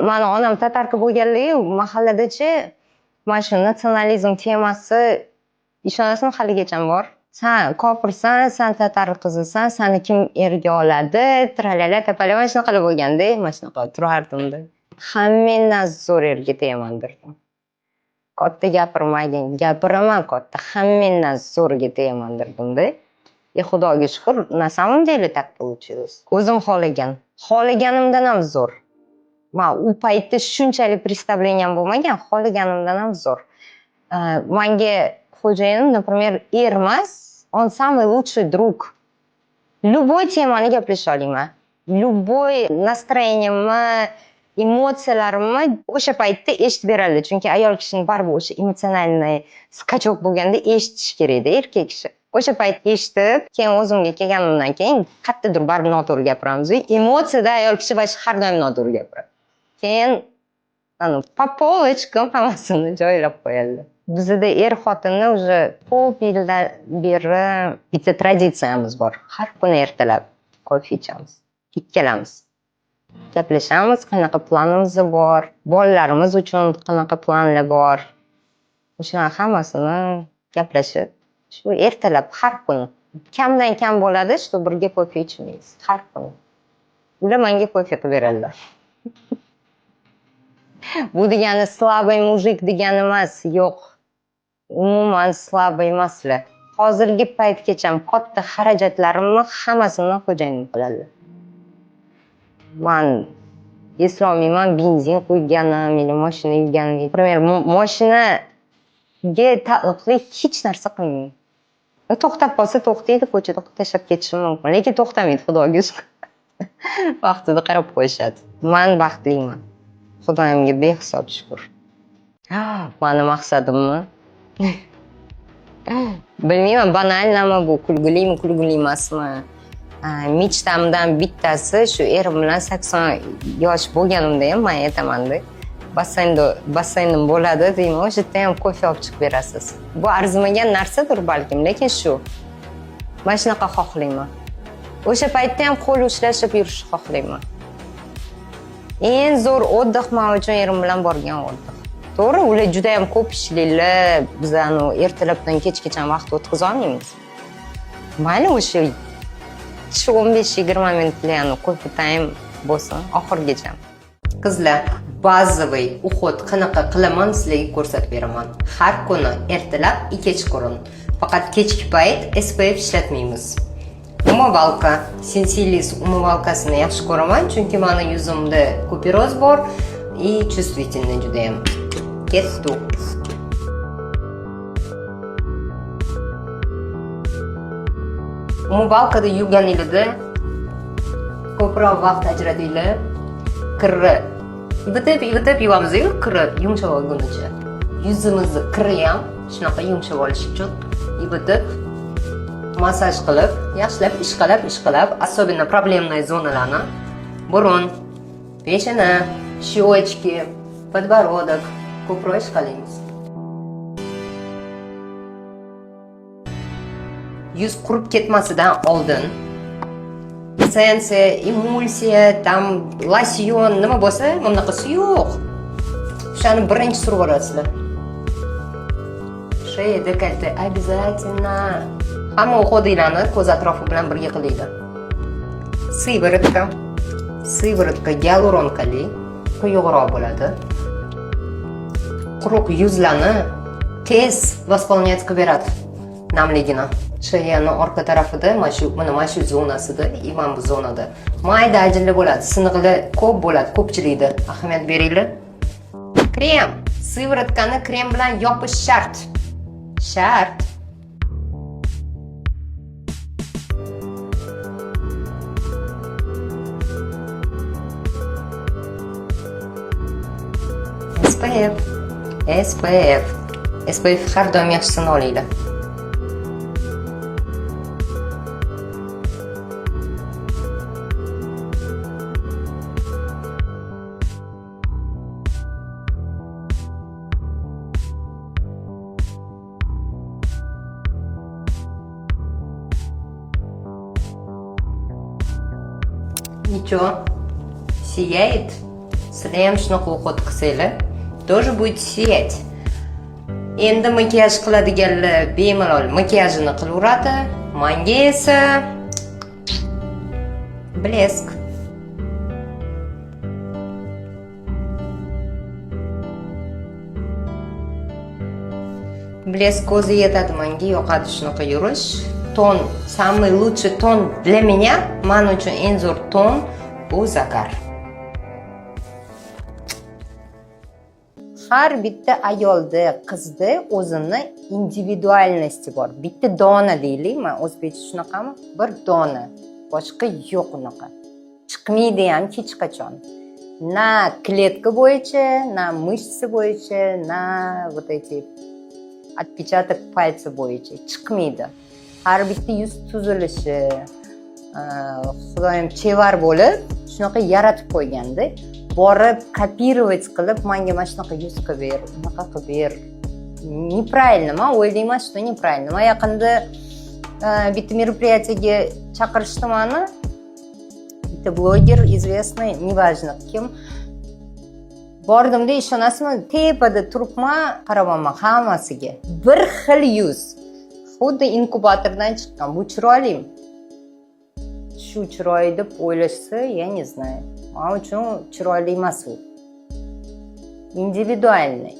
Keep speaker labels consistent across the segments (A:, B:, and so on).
A: Mani onam tatarka bo'lganligi mahalladachi mana shu natsionalizm temasi ishonasizmi haligacha bor. Sen kofirsan, sen tatar qizisan, seni kim erga oladi, tralala tapala mana shunaqa bo'lganda, mana shunaqa turardimda. Hammangdan zo'r erga tegamandirdim. Katta gapirmagin, gapiraman katta, hammangdan zo'rga tegamandirdimda. Xudoga shukr, на самом деле так получилось. O'zim xohlaganimdan ham zo'r. Men u paytda shunchalik представлением bo'lmagan, xohlaganimdan ham zo'r. Menga xo'jayinim, например, emas, он самый лучший друг. Любой temani gaplasha olaman. Любой настроениемni, emotsiyalarimni o'sha paytda eshitib beradi. Chunki ayol kishining baribir o'sha emotsionalniy skachok bo'lganda eshitish kerak-da erkak kishi. O'sha payt eshitib, keyin o'zimga kelganimdan keyin qattiqdir baribir noto'g'ri gapiramiz. Emotsiyada ayol kishi har doim noto'g'ri gapiradi. Keyin по полочкам hammasini joylab qo'yadi. Bizda xotinni уже ko'p yildan beri bitta traditsiyamiz bor. Har kuni ertalab kofe ichamiz. Ikkalamiz. Gaplashamiz, qanaqa planimiz bor, bolalarimiz uchun qanaqa planlar bor. O'sha hammasini gaplashib, shu ertalab har kuni. Kamdan kam bo'ladi, shu birga kofe ichmaymiz har kuni. Ular menga kofe qilib beradilar. Bu degani slabый mujik degani emas, yo'q. Umuman slabый emaslar. Hozirgi paytgacha katta xarajatlarimni hammasini xo'jayinim qiladi. Men eslolmayman, benzin quyganim, yoki mashina yuvganim. Например, mashinaga taalluqli hech narsa qilmayman. To'xtab qolsa to'xtaydi, ko'chada tashlab ketishim mumkin, lekin to'xtamaydi, xudoga shukr. Vaqtida qarab qo'yishadi. Men baxtliman. Xudoyimga behisob shukr. Mani maqsadimmi? Bilmayman, banalmi bu, kulgulimi, kulguli emasmi? Mechtamdan bittasi shu erim bilan 80 yosh bo'lganimda ham men aytaman-da. Basseynim bo'ladi deyman, o'sha yerda ham kofe olib chiqib berasiz. Bu arzimagan narsadir balkim, lekin shu. Men shunaqa xohlayman. O'sha paytda ham qo'l ushlashib yurishni xohlayman. Eng zo'r oddix men uchun erim bilan borgan oddix. To'g'ri, ular juda ham ko'p ishlaydilar. Biz ertalabdan kechgacha vaqt o'tkaza olmaymiz. Mayli o'sha 15-20 minutlik kofe time bo'lsin oxirgacha. Qizlar, bazaviy uhud qanaqa qilaman sizlarga ko'rsatib beraman. Har kuni ertalab va kechqurun. Faqat kechki payt SPF ishlatmaymiz. Umovalka, Sensilis umovalkasini yaxshi ko'raman, chunki meni yuzimda kuperoz bor va чувствительный juda ham. Ketdi. Umovalkada yuvganingizda ko'proq vaqt ajratinglar. Kirni ivitib yuvamiz-ku, kirni yumshoq bo'lgunicha. Yuzimizni kiri ham shunaqa yumshoq bo'lishi uchun ivitib massaj qilib, yaxshilab ishqalab, особенно проблемные zonalarni, burun, peshona, щечки, подбородок ko'proq ishqalaymiz. Yuz qurib ketmasidan oldin essensiya, emulsiya, tam losyon nima bo'lsa, bunaqasi yo'q. O'shani birinchi surib olasizlar. Шея, dekolte обязательно. Hamma uxodinglarni ko'z atrofi bilan birga qilinglar. Siviritka gyaluronkali, quyuqroq bo'ladi. Quruq yuzlarni tez восполнять qilib beradi namligini. Sheyani orqa tarafida, mana shu zonasida, mana bu zonada mayda ajinlar bo'ladi, siniqlar ko'p bo'ladi, ko'pchilikda. Ahamiyat beringlar. Krem, siviritkani krem bilan yopish shart. SPF har doim yaxshisini olinglar. Ничего, сияет. Sizlar ham shunaqa ovqat qilsanglar, тоже будет сиять. Endi makiyaj qiladiganlar bemalol makiyajini qilaveradi. Menga esa blesk. Blesk o'zi yetadi menga, yoqadi shunaqa yurish. Ton, самый лучший ton для меня, men uchun eng zo'r ton bu zakar. Har bitta ayolda, qizda o'zini individualnosti bor. Bitta dona deylik, men o'zbekcha shunaqami? Bir dona. Boshqa yo'q unaqa. Chiqmaydi ham hech qachon. Na kletka bo'yicha, na мышцы bo'yicha, na вот эти отпечаток пальца bo'yicha chiqmaydi. Har bitta yuz tuzilishi, Xudoyim chevar bo'lib, shunaqa yaratib qo'yganda, borib kopировать qilib, menga mana shunaqa yuz qilib ber, unaqa qilib ber. Неправильно, men o'ylayman, что неправильно. Men yaqinda bitta мероприятиеga chaqirishdi meni. Bitta bloger, известный, неважно kim. Bordimda, ishonasizmi, tepada turibman, qaramayman hammasiga. Bir xil yuz. Xuddi inkubatordan chiqqan. Bu chiroylimi? Shu chiroyli deb o'ylashsa, я не знаю. Men uchun chiroyli emas u. Individualniy.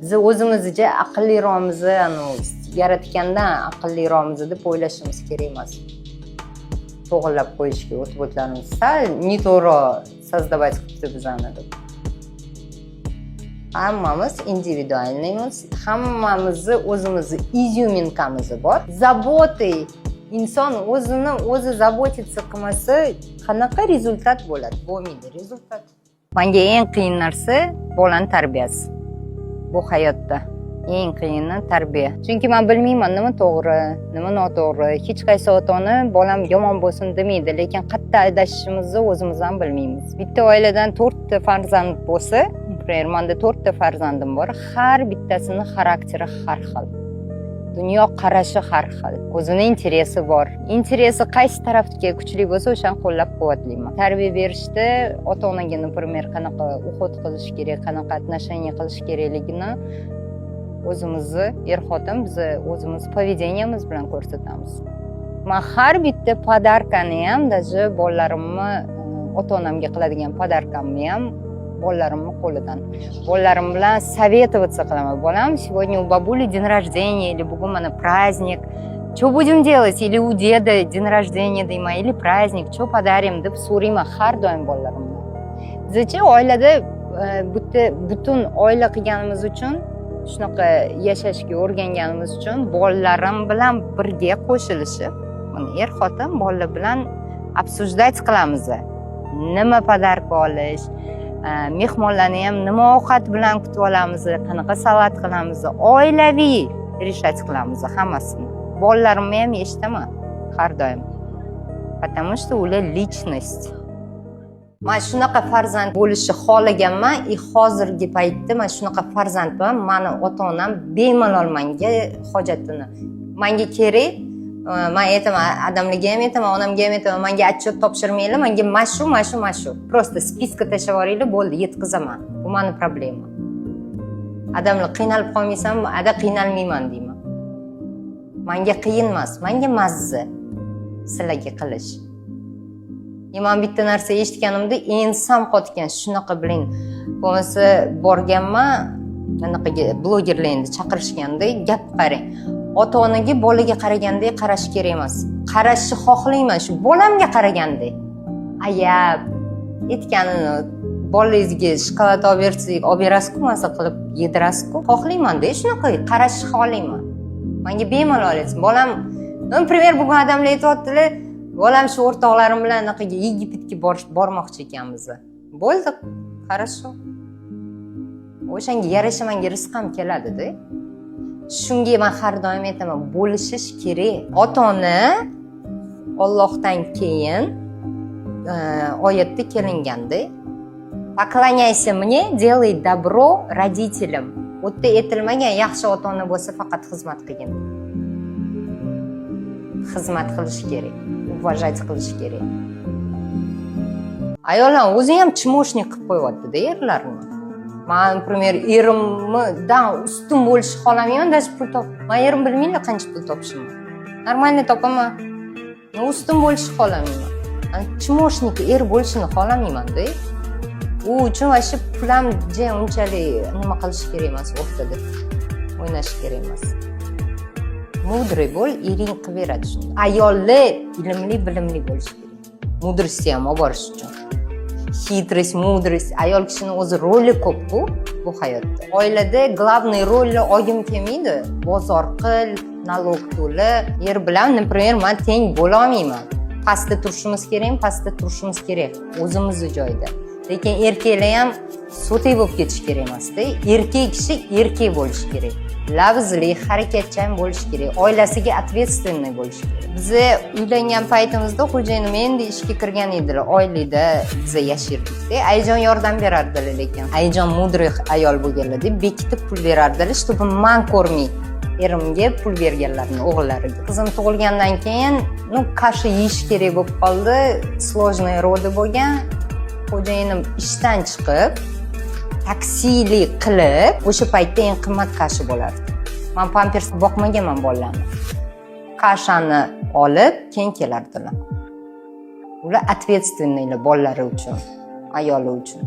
A: Biz o'zimizga aqlliroqmiz, yaratgandan aqlliroqmiz deb o'ylashimiz kerak emas. To'g'rilab qo'yishga o'tib-o'tlarimiz sal noto'g'ri создавать qilibdi bizani deb. Hammamiz individualniymiz, hammamizni o'zimizni izyuminkamiz bor. Zabotiy inson o'zi zabotitsiya qilmasa, qanaqa rezultat bo'ladi? Bo'lmaydi rezultat. Menga eng qiyin narsa bolani tarbiyasi. Bu hayotda eng qiyini tarbiya. Chunki men bilmayman nima to'g'ri, nima noto'g'ri. Hech qaysi ota-ona bolam yomon bo'lsin demaydi, lekin qayerda adashishimizni o'zimiz ham bilmaymiz. Bitta oiladan 4 ta farzand bo'lsa, menda 4 ta farzandim bor. Har bittasini xarakteri har xil. Dunyo qarashi har xil. O'zining interesi bor. Interesi qaysi tarafga kuchli bo'lsa, o'shani qo'llab-quvvatlayman. Tarbiya berishda ota-onaga, например, qanaqa уход qilish kerak, qanaqa отношение qilish kerakligini o'zimizni er-xotin biz o'zimiz povedeniyamiz bilan ko'rsatamiz. Men har bitta podarkani ham, даже bolalarimni ota-onamga qiladigan podarkamni ham bolalarimni qo'lidan. Bolalarim bilan советоваться qilaman. Bolam, сегодня у бабули день рождения или bugun mana праздник. Что будем делать? Или у деда день рождения deyman, или праздник, что подарим deb so'rayman har doim bolalarimdan. Bizcha oilada butun oila qilganimiz uchun, shunaqa yashashga o'rganganimiz uchun bolalarim bilan birga qo'shilishib, mana er-xotin bolalar bilan обсуждать qilamiz. Nima podarka olish, mehmonlarni ham nima ovqat bilan kutib olamiz, qanaqa salat qilamiz, oilaviy решать qilamiz hammasini. Bolalarimni ham eshitaman har doim. Потому что ular личность. Men shunaqa farzand bo'lishni xohlaganman, hozirgi paytda men shunaqa farzandman. Meni ota-onam bemalol menga hojatini. Menga kerak, men aytaman, adamlarga ham aytaman, onamga ham aytaman, menga отчет topshirmanglar, menga mashu. Просто spiska tashlab yuboringlar, bo'ldi, yetkazaman. Bu meni problema. Adamlar qiynalib qolmaysanmi? Ada qiynalmayman deyman. Menga qiyin emas, menga mazza sizlarga qilish. Men bitta narsa eshitganimda ensam qotgan, shunaqa biling. Bo'lmasa borganman, anaqaga blogerlarni chaqirishganda gap qarang. Ota-onaga bolaga qaraganda qarash kerak emas. Qarashni xohlayman, shu bolamga qaraganda. Ayab aytganini bolangizga shokolad olib bersak, olib berasiz-ku, maza qilib yedirasiz-ku. Xohlayman-da, shunaqa qarashni xohlayman. Menga bemalol aytsin. Bolam, например, bugun odamlar aytayotdilar, bolam shu o'rtoqlarim bilan anaqaga Yegiptga bormoqchi ekanmiz. Bo'ldi, хорошо. O'shanga yarasha menga rizq ham keladi-da. Shunga men har doim aytaman, bo'lishish kerak. Ota-ona Allohdan keyin oyatda kelinganda поклоняйся мне, делай добро родителям. U yerda aytilmagan yaxshi ota-ona bo'lsa faqat xizmat qilgin. Xizmat qilish kerak, уважать qilish kerak. Ayollar o'zi ham chimoshnik qilib qo'yyapti-da erlarni. Men, например, erimdan ustun bo'lishni xohlamayman, даже pul men erim bilmaydi qancha pul topishimni. Normalniy topaman. Men ustun bo'lishni xohlamayman. Chimoshnik er bo'lishini xohlamayman-da. U uchun vaqti pulam unchalik nima qilish kerak emas o'rtada. O'ynash kerak emas. Mudri bo'l, ering qilib beradi shunda. Ayollar ilmli, bilimli bo'lishi kerak. Mudrisi ham olib borish uchun. Xitris, mudris, ayol kishining o'zi roli ko'p-ku bu hayotda. Oilada главный rolni olgim kelmaydi. Bozor qil, nalog to'la. Er bilan, например, men teng bo'la olmayman. Pastda turishimiz kerak, pastda turishimiz kerak. O'zimizning joyda. Lekin erkaklar ham so'tay bo'lib ketish kerak emas-da. Erkak kishi erkak bo'lishi kerak. Lavzli, harakatchan bo'lishi kerak. Oilasiga ответственный bo'lishi kerak. Biz uylangan paytimizda xo'jayinim endi ishga kirgan edilar. Oilada biz yashirdik-da. Ayjon yordam berardilar, lekin ayjon mudri ayol bo'lganlar deb bekitib pul berardilar, чтобы men ko'rmay erimga pul berganlarni o'g'illariga. Qizim tug'ilgandan keyin, kasha yeyish kerak bo'lib qoldi. Сложный роды bo'lgan. Xo'jayinim ishdan chiqib, taksilik qilib, o'sha paytda eng qimmat kasha bo'lardi. Men pampers boqmaganman bolalarni. Kashani olib, keyin kelardilar. Ular ответственныйlar bolalari uchun, ayoli uchun.